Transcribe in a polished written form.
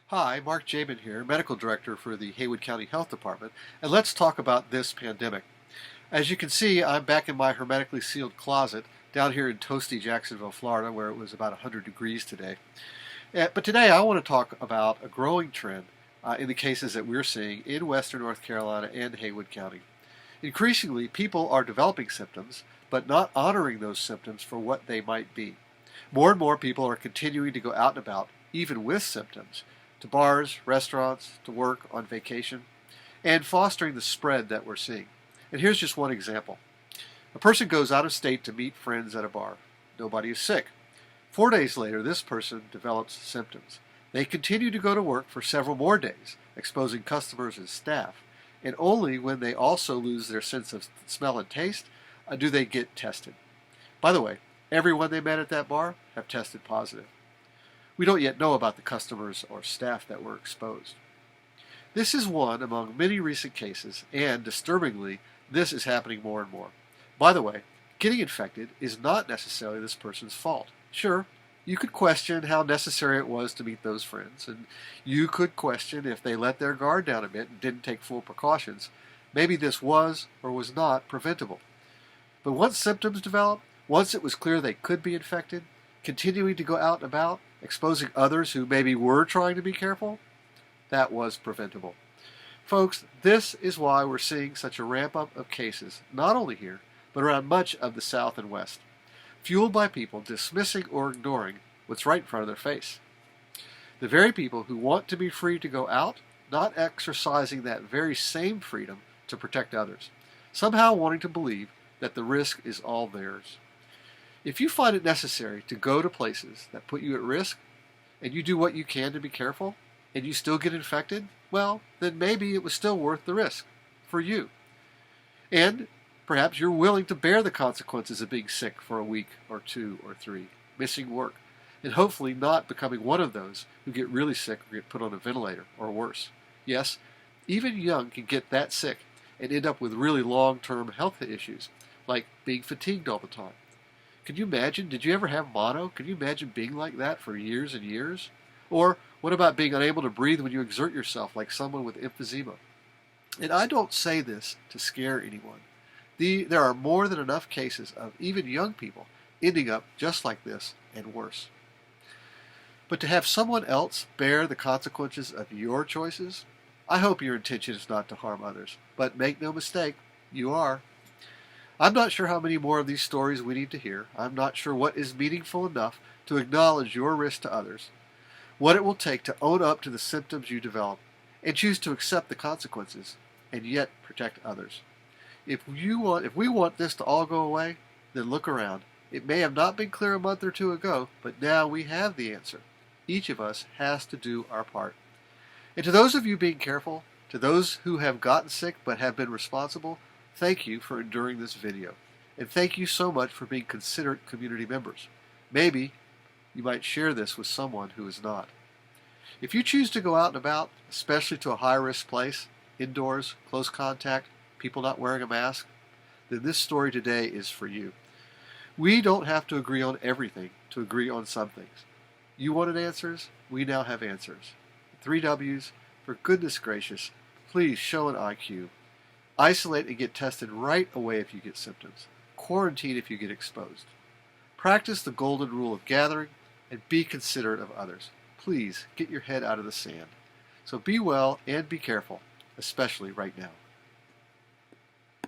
Hi, Mark Jamin here, Medical Director for the Haywood County Health Department, and let's talk about this pandemic. As you can see, I'm back in my hermetically sealed closet down here in toasty Jacksonville, Florida, where it was about 100 degrees today. But today I want to talk about a growing trend in the cases that we're seeing in western North Carolina and Haywood County. Increasingly, people are developing symptoms, but not honoring those symptoms for what they might be. More and more people are continuing to go out and about, even with symptoms, to bars, restaurants, to work, on vacation, and fostering the spread that we're seeing. And here's just one example. A person goes out of state to meet friends at a bar. Nobody is sick. 4 days later, this person develops symptoms. They continue to go to work for several more days, exposing customers and staff. And only when they also lose their sense of smell and taste do they get tested. By the way, everyone they met at that bar have tested positive. We don't yet know about the customers or staff that were exposed. This is one among many recent cases, and disturbingly, this is happening more and more. By the way, getting infected is not necessarily this person's fault. Sure, you could question how necessary it was to meet those friends, and you could question if they let their guard down a bit and didn't take full precautions. Maybe this was or was not preventable. But once symptoms developed, once it was clear they could be infected, continuing to go out and about, exposing others who maybe were trying to be careful, that was preventable. Folks, this is why we're seeing such a ramp up of cases, not only here, but around much of the South and West, fueled by people dismissing or ignoring what's right in front of their face. The very people who want to be free to go out, not exercising that very same freedom to protect others, somehow wanting to believe that the risk is all theirs. If you find it necessary to go to places that put you at risk, and you do what you can to be careful, and you still get infected, well, then maybe it was still worth the risk for you. And perhaps you're willing to bear the consequences of being sick for a week or 2 or 3, missing work, and hopefully not becoming one of those who get really sick or get put on a ventilator or worse. Yes, even young can get that sick and end up with really long-term health issues, like being fatigued all the time. Can you imagine? Did you ever have mono? Can you imagine being like that for years and years? Or what about being unable to breathe when you exert yourself, like someone with emphysema? And I don't say this to scare anyone. There are more than enough cases of even young people ending up just like this and worse. But to have someone else bear the consequences of your choices, I hope your intention is not to harm others. But make no mistake, you are. I'm not sure how many more of these stories we need to hear. I'm not sure what is meaningful enough to acknowledge your risk to others, what it will take to own up to the symptoms you develop, and choose to accept the consequences, and yet protect others. If we want this to all go away, then look around. It may have not been clear a month or 2 ago, but now we have the answer. Each of us has to do our part. And to those of you being careful, to those who have gotten sick but have been responsible, thank you for enduring this video. And thank you so much for being considerate community members. Maybe you might share this with someone who is not. If you choose to go out and about, especially to a high-risk place, indoors, close contact, people not wearing a mask, then this story today is for you. We don't have to agree on everything to agree on some things. You wanted answers? We now have answers. 3 W's, for goodness gracious, please show an IQ. Isolate and get tested right away if you get symptoms. Quarantine if you get exposed. Practice the golden rule of gathering and be considerate of others. Please get your head out of the sand. So be well and be careful, especially right now.